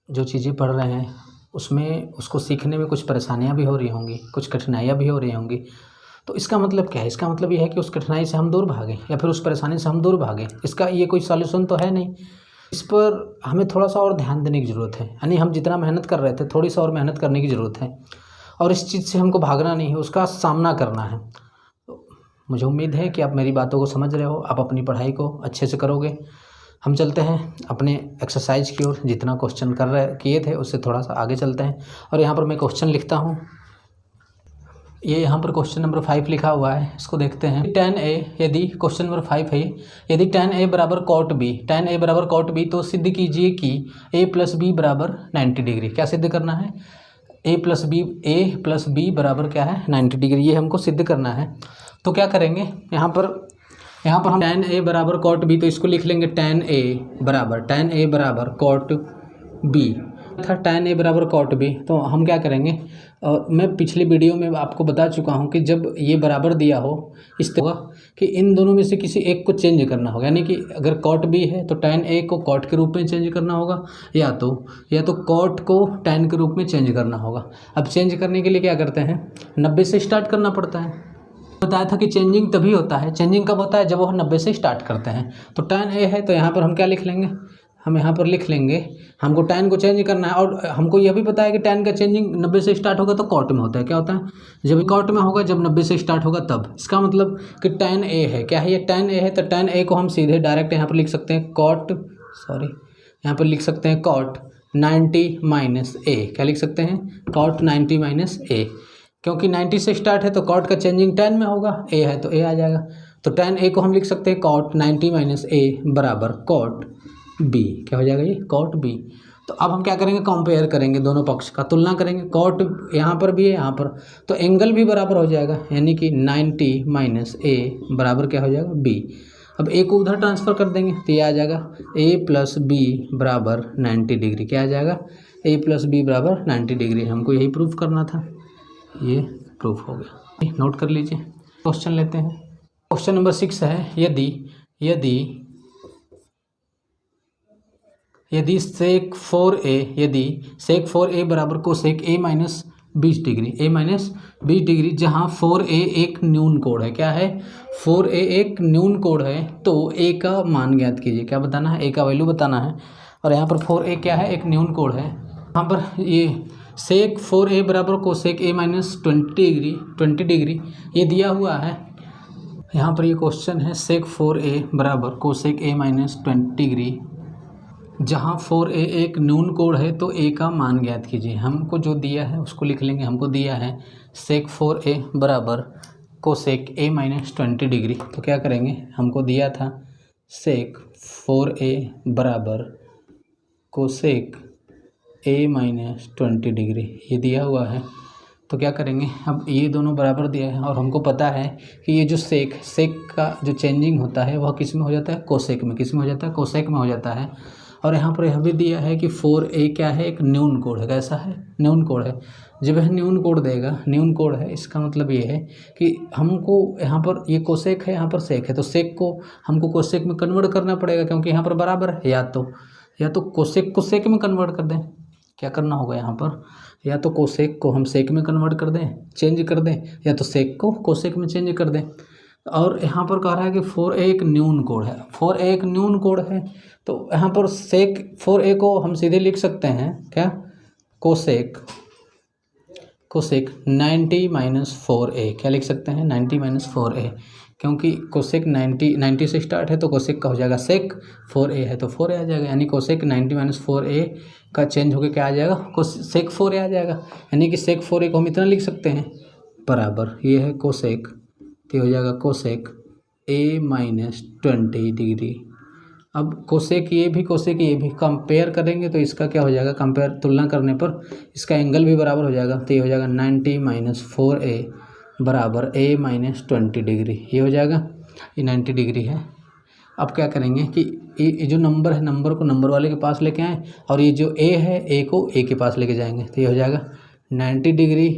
जो चीज़ें पढ़ रहे हैं उसमें उसको सीखने में कुछ परेशानियाँ भी हो रही होंगी, कुछ कठिनाइयाँ भी हो रही होंगी। तो इसका मतलब क्या है? इसका मतलब ये है कि उस कठिनाई से हम दूर भागें या फिर उस परेशानी से हम दूर भागें। इसका ये कोई सॉल्यूशन तो है नहीं। इस पर हमें थोड़ा-सा और ध्यान देने की ज़रूरत है। यानी हम जितना मेहनत कर रहे थे, थोड़ी-सी और मेहनत करने की ज़रूरत है और इस चीज़ से हमको भागना नहीं है, उसका सामना करना है। तो मुझे उम्मीद है कि आप मेरी बातों को समझ रहे हो, आप अपनी पढ़ाई को अच्छे से करोगे। हम चलते हैं अपने एक्सरसाइज की ओर। जितना क्वेश्चन किए थे उससे थोड़ा-सा आगे चलते हैं और यहाँ पर मैं क्वेश्चन लिखता हूँ। ये यहाँ पर क्वेश्चन नंबर 5 लिखा हुआ है, इसको देखते हैं। tan a, यदि क्वेश्चन नंबर 5 है, यदि tan a बराबर cot b, tan a बराबर cot b, तो सिद्ध कीजिए कि a प्लस बी बराबर 90 डिग्री। क्या सिद्ध करना है? a प्लस बी बराबर क्या है? 90 डिग्री। ये हमको सिद्ध करना है। तो क्या करेंगे यहाँ पर हम tan a बराबर cot b, तो इसको लिख लेंगे tan a बराबर cot b था। tan a बराबर cot b, तो हम क्या करेंगे, मैं पिछले वीडियो में आपको बता चुका हूँ कि जब ये बराबर दिया हो इस तरह कि इन दोनों में से किसी एक को चेंज करना होगा। यानी कि अगर cot b है तो tan a को cot के रूप में चेंज करना होगा या तो cot को tan के रूप में चेंज करना होगा। अब चेंज करने के लिए क्या करते हैं, 90 से स्टार्ट करना पड़ता है। बताया था कि चेंजिंग तभी होता है, चेंजिंग कब होता है? जब वो 90 से स्टार्ट करते हैं। तो tan a है तो यहाँ पर हम क्या लिख लेंगे, हम यहाँ पर लिख लेंगे, हमको tan को चेंज करना है और हमको यह भी पता है कि tan का चेंजिंग 90 से स्टार्ट होगा तो cot में होता है। क्या होता है? जब cot में होगा, जब 90 से स्टार्ट होगा तब। इसका मतलब कि tan a है, क्या है ये? tan a है, तो tan a को हम सीधे डायरेक्ट यहाँ पर लिख सकते हैं यहाँ पर लिख सकते हैं cot 90 माइनस a। क्या लिख सकते हैं? cot 90 माइनस a, क्योंकि 90 से स्टार्ट है तो cot का चेंजिंग tan में होगा, a है तो a आ जाएगा। तो tan a को हम लिख सकते हैं cot 90 माइनस a बराबर cot b। क्या हो जाएगा ये? cot b। तो अब हम क्या करेंगे, कंपेयर करेंगे, दोनों पक्ष का तुलना करेंगे। cot यहाँ पर भी है, यहाँ पर, तो एंगल भी बराबर हो जाएगा, यानी कि 90 माइनस a बराबर क्या हो जाएगा? b। अब a को उधर ट्रांसफ़र कर देंगे तो ये आ जाएगा a प्लस बी बराबर 90 डिग्री। क्या आ जाएगा? a प्लस बी बराबर 90 डिग्री। हमको यही प्रूफ करना था, ये प्रूफ हो गया। नोट कर लीजिए। क्वेश्चन लेते हैं। क्वेश्चन नंबर 6 है, यदि सेक 4a बराबर कोसेक a माइनस 20 डिग्री, जहाँ 4a एक न्यून कोण है। क्या है? 4a एक न्यून कोण है, तो a का मान ज्ञात कीजिए। क्या बताना है? a का वैल्यू बताना है। और यहाँ पर 4a क्या है? एक न्यून कोण है। यहाँ पर ये सेक 4a बराबर कोसेक a माइनस 20 डिग्री ये दिया हुआ है। यहाँ पर ये क्वेश्चन है, सेक 4a बराबर कोसेक a माइनस 20 डिग्री, जहाँ 4a एक न्यून कोण है तो a का मान ज्ञात कीजिए। हमको जो दिया है उसको लिख लेंगे। हमको दिया है सेक 4a बराबर कोसेक a माइनस 20 डिग्री। तो क्या करेंगे, हमको दिया था सेक 4a बराबर कोसेक a माइनस 20 डिग्री, ये दिया हुआ है। तो क्या करेंगे, अब ये दोनों बराबर दिया है और हमको पता है कि ये जो सेक का जो चेंजिंग होता है वह किस में हो जाता है? कोसेक में। किस में हो जाता है? कोसेक में हो जाता है। और यहाँ पर यह भी दिया है कि 4a क्या है? एक न्यून कोण है। कैसा है? न्यून कोण है। जब यह न्यून कोण देगा, न्यून कोण है, इसका मतलब ये है कि हमको यहाँ पर ये कोसेक है, यहाँ पर सेक है, तो सेक को हमको कोसेक में कन्वर्ट करना पड़ेगा, क्योंकि यहाँ पर बराबर है। या तो कोसेक को सेक में कन्वर्ट कर दें। क्या करना होगा यहाँ पर? या तो कोसेक को हम सेक में कन्वर्ट कर दें, चेंज कर दें, या तो सेक को कोसेक में चेंज कर दें। और यहाँ पर कह रहा है कि 4a एक न्यून कोण है। 4a एक न्यून कोण है, तो यहाँ पर सेक 4a को हम सीधे लिख सकते हैं क्या? Cosec 90 minus 4a। क्या लिख सकते हैं? 90 माइनस 4a, क्योंकि कोसेक 90 से स्टार्ट है तो कोसेक का हो जाएगा सेक, 4a है तो 4a आ जाएगा। यानी कोसेक 90 माइनस 4a का चेंज होकर क्या आ जाएगा? कोसेक 4a आ जाएगा। यानी कि सेक 4a को हम इतना लिख सकते हैं बराबर, ये है कोसेक, तो हो जाएगा कोसेक a माइनस 20 डिग्री। अब कोसेक ये भी कंपेयर करेंगे तो इसका क्या हो जाएगा? कंपेयर तुलना करने पर इसका एंगल भी बराबर हो जाएगा, तो ये हो जाएगा 90 माइनस 4a बराबर a माइनस 20 डिग्री। ये हो जाएगा, ये 90 डिग्री है। अब क्या करेंगे कि ये जो नंबर है, नंबर को नंबर वाले के पास लेके आएँ और ये जो a है, a को a के पास लेके जाएंगे, तो ये हो जाएगा 90 डिग्री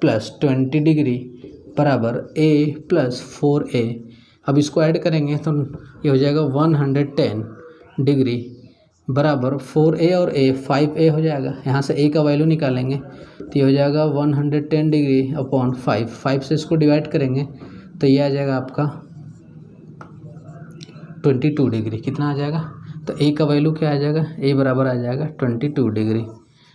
प्लस 20 डिग्री बराबर a प्लस 4a। अब इसको ऐड करेंगे तो ये हो जाएगा 110 डिग्री बराबर 4a और a 5a हो जाएगा। यहाँ से a का वैल्यू निकालेंगे तो ये हो जाएगा 110 डिग्री अपॉन 5 से इसको डिवाइड करेंगे तो ये आ जाएगा आपका 22 डिग्री। कितना आ जाएगा? तो a का वैल्यू क्या आ जाएगा? a बराबर आ जाएगा 22 डिग्री।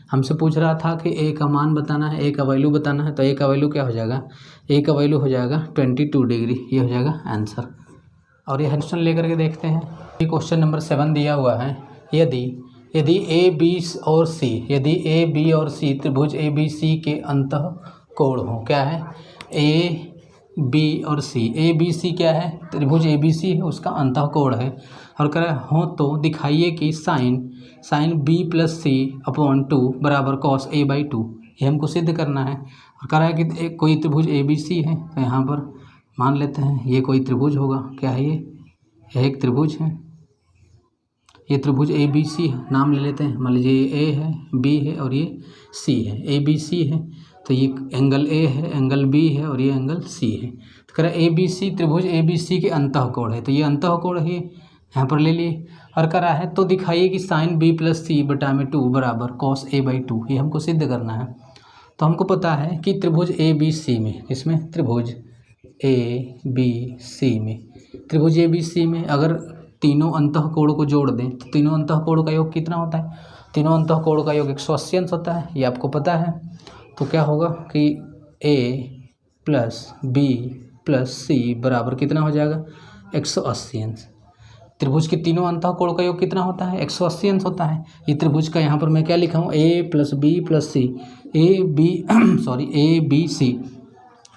हमसे पूछ रहा था कि a का मान बताना है, a का वैल्यू बताना है, तो a का वैल्यू क्या हो जाएगा? a का वैल्यू हो जाएगा 22 डिग्री। ये हो जाएगा आंसर। और ये क्वेश्चन लेकर के देखते हैं। ये क्वेश्चन नंबर 7 दिया हुआ है। यदि ए बी और सी, यदि ए बी और सी त्रिभुज ए बी सी के अंतः कोण हो। क्या है? ए बी और सी, ए बी सी क्या है? त्रिभुज ए बी सी है, उसका अंतः कोण है। और कह रहा है हो तो दिखाइए कि साइन बी प्लस सी अपॉन 2 बराबर कॉस ए बाई 2। ये हमको सिद्ध करना है। और कह रहा है कि कोई त्रिभुज ए बी सी है, तो यहाँ पर मान लेते हैं ये कोई त्रिभुज होगा। क्या है ये? एक त्रिभुज है। ये त्रिभुज ए बी सी है, नाम ले लेते हैं। मान लीजिए ये ए है, बी है और ये सी है। ए बी सी है तो ये एंगल ए है, एंगल बी है और ये एंगल सी है। तो कह रहा है ए बी सी त्रिभुज ए बी सी के अंतः कोण है, तो ये अंतः कोण है, यहाँ पर ले लिए। और कह रहा है तो दिखाइए कि साइन बी प्लस सी बटा में 2 बराबर कॉस ए बाई 2। ये हमको सिद्ध करना है। तो हमको पता है कि त्रिभुज ए बी सी में, इसमें त्रिभुज ए बी सी में, त्रिभुज ए बी सी में अगर तीनों अंतः कोण को जोड़ दें तो तीनों अंतः कोण का योग कितना होता है? तीनों अंतः कोण का योग 180 अंश होता है, ये आपको पता है। तो क्या होगा कि ए प्लस बी प्लस सी बराबर कितना हो जाएगा? 180 अंश। त्रिभुज के तीनों अंतः कोण का योग कितना होता है? 180 अंश होता है। ये त्रिभुज का यहाँ पर मैं क्या लिखा हूँ? A plus B plus C, A B C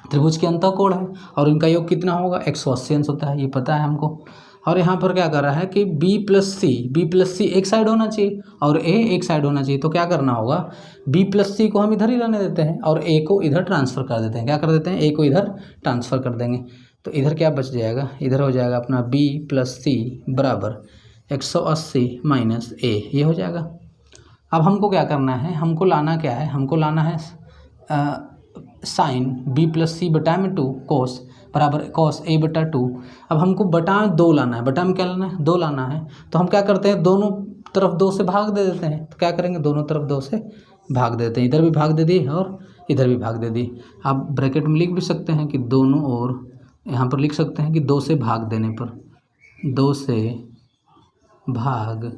त्रिभुज के अंतः कोण है और इनका योग कितना होगा? 180 अंश होता है, ये पता है हमको। और यहाँ पर क्या कर रहा है कि b प्लस सी एक साइड होना चाहिए और a एक साइड होना चाहिए। तो क्या करना होगा? b प्लस सी को हम इधर ही रहने देते हैं और a को इधर ट्रांसफ़र कर देते हैं। क्या कर देते हैं? a को इधर ट्रांसफ़र कर देंगे। तो इधर क्या बच जाएगा? इधर हो जाएगा अपना b प्लस सी बराबर 180 माइनस a, ये हो जाएगा। अब हमको क्या करना है? हमको लाना क्या है? हमको लाना है साइन b प्लस सी बटा में 2 कोस बराबर कॉस ए बटा 2। अब हमको बटा 2 लाना है। बटा में क्या लाना है? 2 लाना है। तो हम क्या करते हैं? दोनों तरफ 2 से भाग दे देते हैं। तो क्या करेंगे? दोनों तरफ 2 से भाग देते हैं। इधर भी भाग दे दी और इधर भी भाग दे दी। आप ब्रैकेट में लिख भी सकते हैं कि दोनों ओर, यहाँ पर लिख सकते हैं कि 2 से भाग देने पर, 2 से भाग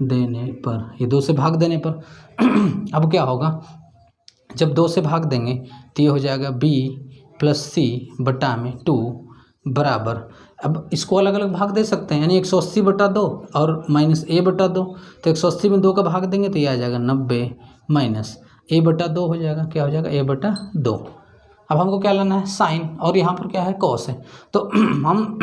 देने पर, ये 2 से भाग देने पर अब क्या होगा? जब 2 से भाग देंगे तो ये हो जाएगा b प्लस सी बटा में 2 बराबर, अब इसको अलग अलग भाग दे सकते हैं, यानी 180 बटा 2 और माइनस a बटा 2। तो 180 में 2 का भाग देंगे तो ये आ जाएगा 90 माइनस a बटा 2 हो जाएगा। क्या हो जाएगा? a बटा 2। अब हमको क्या लेना है? साइन, और यहाँ पर क्या है? कॉस है। तो हम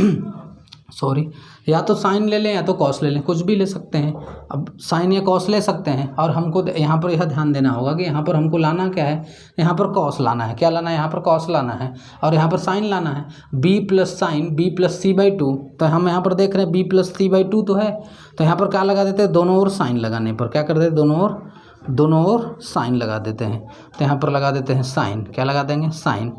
या तो साइन ले लें या तो कॉस ले लें, कुछ भी ले सकते हैं। अब साइन या कॉस ले सकते हैं और हमको यहाँ पर यह ध्यान देना होगा कि यहाँ पर हमको लाना क्या है? यहाँ पर कॉस लाना है। क्या लाना है? यहाँ पर कॉस लाना है और यहाँ पर साइन लाना है। b plus sine b plus C by 2, तो हम यहाँ पर देख रहे हैं b प्लस सी बाई 2 तो है, तो यहाँ पर क्या लगा देते हैं? दोनों ओर साइन लगाने पर क्या कर देते हैं? दोनों ओर साइन लगा देते हैं। तो यहाँ पर लगा देते हैं साइन। क्या लगा देंगे? साइन।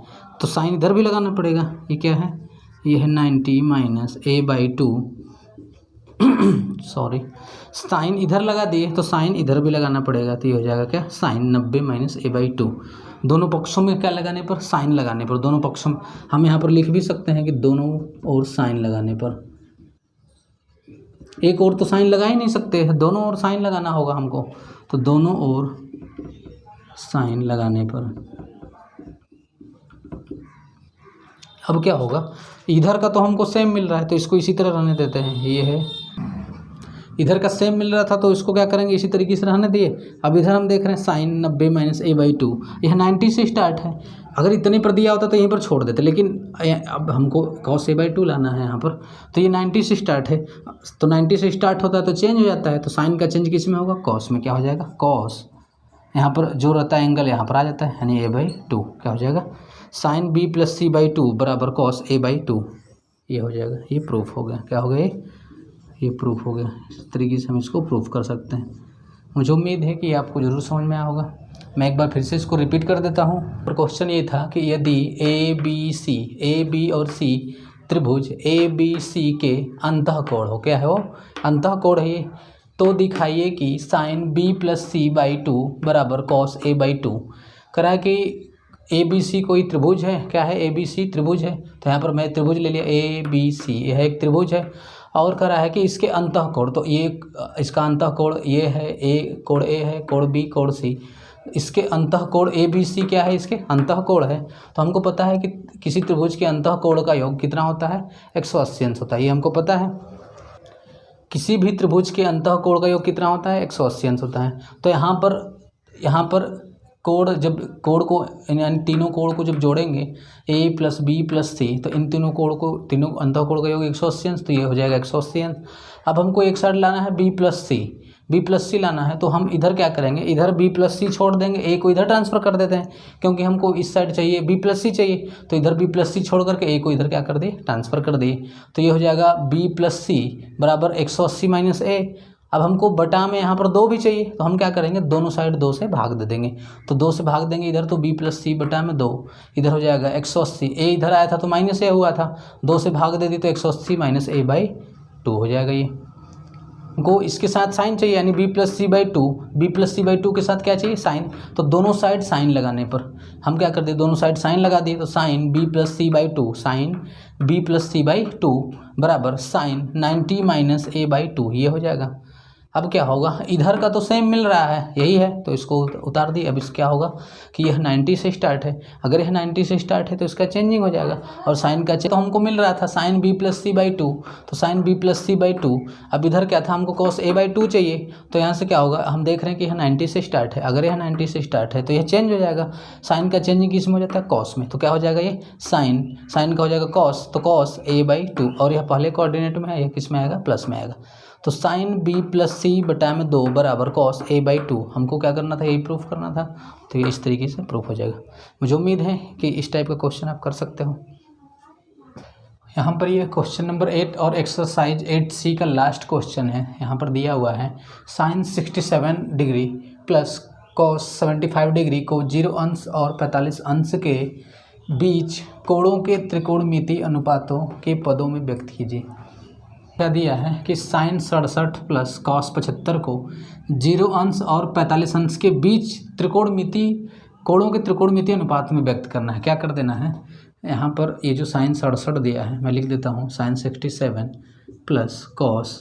तो साइन इधर भी लगाना पड़ेगा। ये क्या है? ये है 90 माइनस a बाई 2 साइन इधर लगा दिए तो साइन इधर भी लगाना पड़ेगा। तो ये हो जाएगा क्या? Sine 90 minus a by 2। दोनों पक्षों में क्या लगाने पर? साइन लगाने पर। दोनों पक्षों में हम यहाँ पर लिख भी सकते हैं कि दोनों ओर साइन लगाने पर। एक और तो साइन लगा ही नहीं सकते, दोनों ओर साइन लगाना होगा हमको। तो दोनों ओर साइन लगाने पर अब क्या होगा? इधर का तो हमको सेम मिल रहा है तो इसको इसी तरह रहने देते हैं। ये है, इधर का सेम मिल रहा था तो इसको क्या करेंगे? इसी तरीके से रहने दिए। अब इधर हम देख रहे हैं साइन 90 माइनस a बाई 2, यह 90 से स्टार्ट है। अगर इतने पर दिया होता तो यहीं पर छोड़ देते, लेकिन अब हमको cos a बाई 2 लाना है यहाँ पर। तो ये 90 से स्टार्ट है, तो 90 से स्टार्ट होता है तो चेंज हो जाता है। तो साइन का चेंज किस में होगा? कॉस में। क्या हो जाएगा? कॉस। यहाँ पर जो रहता है एंगल यहाँ पर आ जाता है, यानी a बाई 2। क्या हो जाएगा? Sine b plus C by 2 बराबर कॉस a बाई 2। ये हो जाएगा। ये प्रूफ हो गया। क्या हो गया? ये प्रूफ हो गया। इस तरीके से हम इसको प्रूफ कर सकते हैं। मुझे उम्मीद है कि आपको ज़रूर समझ में आया होगा। मैं एक बार फिर से इसको रिपीट कर देता हूँ। और क्वेश्चन ये था कि यदि ए बी और सी त्रिभुज ए बी सी के अंतः कोण हो, क्या है वो? अंतः कोण है ये, तो दिखाइए कि sine B plus C by two बराबर कॉस ए बाई टू। करा कि ए बी सी कोई त्रिभुज है, क्या है, ए बी सी त्रिभुज है। तो यहाँ पर मैं त्रिभुज ले लिया ए बी सी, यह एक त्रिभुज है। और करा है कि इसके अंतःकोण, तो ये इसका अंतःकोण ये है, कोण ए है, कोण बी, कोण सी। इसके अंतःकोण ए बी सी क्या है, इसके अंतःकोण है। तो हमको पता है कि किसी त्रिभुज के अंतःकोण का योग कितना होता है, 180 अंश होता है, ये हमको पता है। किसी भी त्रिभुज के अंतःकोण का योग कितना होता है, 180 अंश होता है। तो यहाँ पर कोण, जब कोण को यानी तीनों कोण को जब जोड़ेंगे ए प्लस बी प्लस सी, तो इन तीनों कोण को, तीनों अंतःकोण का योग 180 अंश, तो ये हो जाएगा 180 अंश। अब हमको एक साइड लाना है बी प्लस सी लाना है, तो हम इधर क्या करेंगे, इधर बी प्लस सी छोड़ देंगे, ए को इधर ट्रांसफ़र कर देते हैं, क्योंकि हमको इस साइड चाहिए बी प्लस सी चाहिए। तो इधर बी प्लस सी छोड़ करके ए को इधर क्या कर दिए, ट्रांसफ़र कर दिए। तो ये हो जाएगा बी प्लस सी बराबर 180 माइनस ए। अब हमको बटा में यहाँ पर 2 भी चाहिए, तो हम क्या करेंगे, दोनों साइड 2 से भाग दे देंगे। तो 2 से भाग देंगे इधर, तो बी प्लस सी बटा में 2, इधर हो जाएगा 180। ए इधर आया था तो माइनस ए हुआ था, 2 से भाग दे दी तो 180 माइनस ए बाई 2 हो जाएगा। ये को इसके साथ साइन चाहिए, यानी B plus C by two के साथ क्या चाहिए, साइन। तो दोनों साइड साइन लगाने पर हम क्या कर दिए, दोनों साइड साइन लगा दिए। तो sine B plus C by two, sine B plus C by two बराबर sine 90 minus A by two, ये हो जाएगा। अब क्या होगा, इधर का तो सेम मिल रहा है, यही है, तो इसको उतार दिए। अब इस क्या होगा कि यह 90 से स्टार्ट है, अगर यह 90 से स्टार्ट है तो इसका चेंजिंग हो जाएगा। और साइन का तो हमको मिल रहा था sine B plus C by two, तो sine B plus C by two. अब इधर क्या था, हमको कॉस ए बाई टू चाहिए। तो यहाँ से क्या होगा, हम देख रहे हैं कि यह 90 से स्टार्ट है, अगर यह 90 से स्टार्ट है तो यह चेंज हो जाएगा। साइन का चेंजिंग किस में हो जाता है, कॉस में। तो क्या हो जाएगा, ये साइन का हो जाएगा कॉस, तो कॉस ए बाई टू, और यह पहले कोऑर्डिनेट में है, यह किस में आएगा, प्लस में आएगा। तो साइन बी प्लस सी बटा में 2 बराबर कॉस ए बाई टू। हमको क्या करना था, यही प्रूफ करना था। तो ये इस तरीके से प्रूफ हो जाएगा। मुझे उम्मीद है कि इस टाइप का क्वेश्चन आप कर सकते हो। यहाँ पर ये क्वेश्चन नंबर 8 और एक्सरसाइज 8C का लास्ट क्वेश्चन है। यहाँ पर दिया हुआ है sine 67 degree plus cos 75 degree को 0 अंश और 45 अंश के बीच कोणों के त्रिकोणमितीय अनुपातों के पदों में व्यक्त कीजिए। क्या दिया है कि साइन 67 प्लस कॉस 75 को 0 अंश और 45 अंश के बीच कोणों के त्रिकोणमितीय अनुपात में व्यक्त करना है। क्या कर देना है, यहाँ पर ये जो साइन 67 दिया है मैं लिख देता हूँ, साइन 67 प्लस कॉस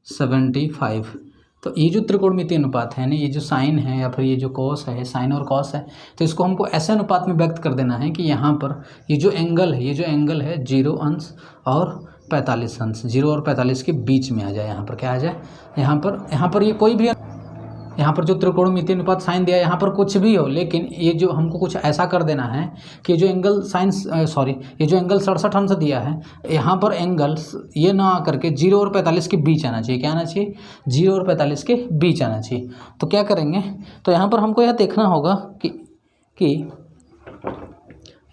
75। तो ये जो त्रिकोणमितीय अनुपात है ना, ये जो साइन है या फिर ये जो कॉस है, साइन और कॉस है, तो इसको हमको ऐसे अनुपात में व्यक्त कर देना है कि यहाँ पर ये जो एंगल है 0 अंश और 45 अंश, 0 और 45 के बीच में आ जाए। यहाँ पर क्या आ जाए, यहाँ पर ये कोई भी, यहाँ पर जो त्रिकोणमितीय अनुपात साइन दिया है, यहाँ पर कुछ भी हो, लेकिन ये जो हमको कुछ ऐसा कर देना है कि ये जो एंगल 67 अंश दिया है, यहाँ पर एंगल ये ना आकर के 0 और 45 के बीच आना चाहिए। क्या आना चाहिए, 0 और 45 के बीच आना चाहिए। तो क्या करेंगे, तो यहाँ पर हमको यह देखना होगा कि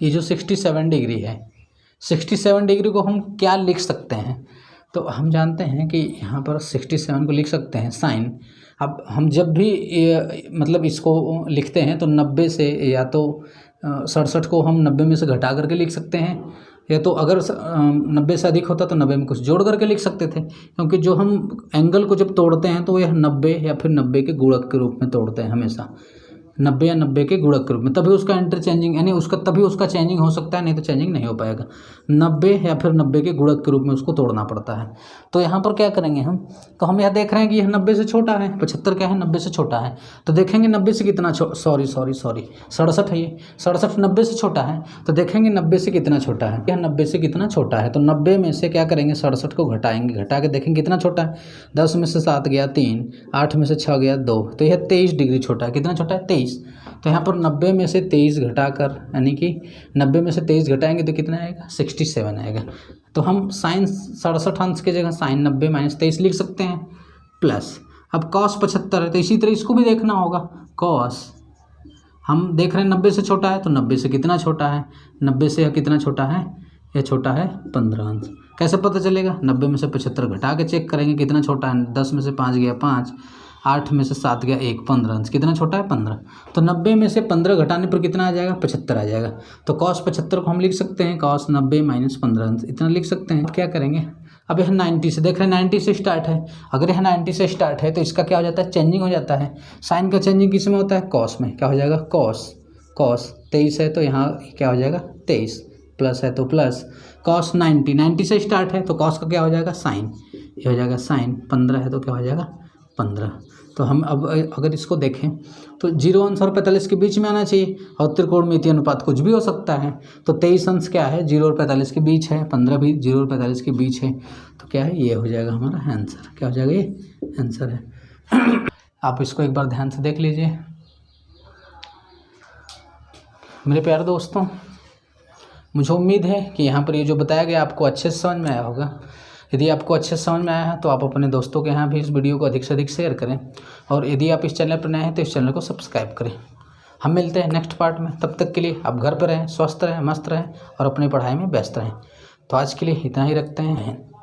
ये जो 67 डिग्री है, 67 डिग्री को हम क्या लिख सकते हैं। तो हम जानते हैं कि यहाँ पर 67 को लिख सकते हैं साइन। अब हम जब भी मतलब इसको लिखते हैं तो 90 से, या तो 67 को हम 90 में से घटा करके लिख सकते हैं, या तो अगर 90 से अधिक होता तो 90 में कुछ जोड़ करके लिख सकते थे। क्योंकि जो हम एंगल को जब तोड़ते हैं तो यह 90 या फिर 90 के गुणक के रूप में तोड़ते हैं हमेशा, 90 या 90 के गुणक के रूप में, तभी उसका इंटरचेंजिंग यानी तभी उसका चेंजिंग हो सकता है, नहीं तो चेंजिंग नहीं हो पाएगा। 90 या फिर 90 के गुणक के रूप में उसको तोड़ना पड़ता है। तो यहाँ पर क्या करेंगे हम, तो हम यह देख रहे हैं कि यह 90 से छोटा है, 75 क्या है, 90 से छोटा है। तो देखेंगे 90 से कितना 67 है, ये 67 90 से छोटा है। तो देखेंगे 90 से कितना छोटा है, यह 90 से कितना छोटा है। तो 90 में से क्या करेंगे, 67 को घटाएंगे, घटा के देखेंगे कितना छोटा है। 10 में से 7 गया 3, 8 में से 6 गया 2, तो यह 23 डिग्री छोटा है। कितना छोटा है, 23। तो यहाँ पर 90 में से 23 घटाकर, यानी कि 90 में से 23 घटाएंगे तो कितना आएगा, 67 आएगा। तो हम साइन 67 अंश की जगह साइन 90 माइनस 23 लिख सकते हैं, प्लस अब कॉस 75 है तो इसी तरह इसको भी देखना होगा। कॉस हम देख रहे हैं 90 से छोटा है, तो 90 से कितना छोटा है, 90 से यह कितना छोटा है, यह छोटा है 15 अंश। कैसे पता चलेगा, 90 में से 75 घटा के चेक करेंगे कितना छोटा है। 10 में से 5 गया 5, 8 में से 7 गया 1, 15 अंश। कितना छोटा है, 15। तो 90 में से 15 घटाने पर कितना आ जाएगा, 75 आ जाएगा। तो कॉस 75 को हम लिख सकते हैं कॉस 90 माइनस 15 अंश, इतना लिख सकते हैं। क्या करेंगे, अब यह 90 से देख रहे हैं, 90 से स्टार्ट है। अगर यह 90 से स्टार्ट है तो इसका क्या हो जाता है, चेंजिंग हो जाता है। साइन का चेंजिंग किस में होता है, कॉस में। क्या हो जाएगा, कॉस 23 है तो यहाँ क्या हो जाएगा 23, प्लस है तो प्लस। कॉस 90 से स्टार्ट है तो कॉस का क्या हो जाएगा, साइन। ये हो जाएगा साइन। 15 है तो क्या हो जाएगा 15। तो हम अब अगर इसको देखें तो 0 अंश और 45 के बीच में आना चाहिए, और त्रिकोणमितीय अनुपात कुछ भी हो सकता है। तो 23 अंश क्या है, 0 और 45 के बीच है, 15 भी 0 और 45 के बीच है। तो क्या है, ये हो जाएगा हमारा आंसर। क्या हो जाएगा, ये आंसर है। आप इसको एक बार ध्यान से देख लीजिए मेरे प्यारे दोस्तों। मुझे उम्मीद है कि यहाँ पर ये जो बताया गया आपको अच्छे से समझ में आया होगा। यदि आपको अच्छे से समझ में आया है तो आप अपने दोस्तों के यहाँ भी इस वीडियो को अधिक से अधिक शेयर करें, और यदि आप इस चैनल पर नए हैं तो इस चैनल को सब्सक्राइब करें। हम मिलते हैं नेक्स्ट पार्ट में, तब तक के लिए आप घर पर रहें, स्वस्थ रहें, मस्त रहें और अपनी पढ़ाई में व्यस्त रहें। तो आज के लिए इतना ही रखते हैं।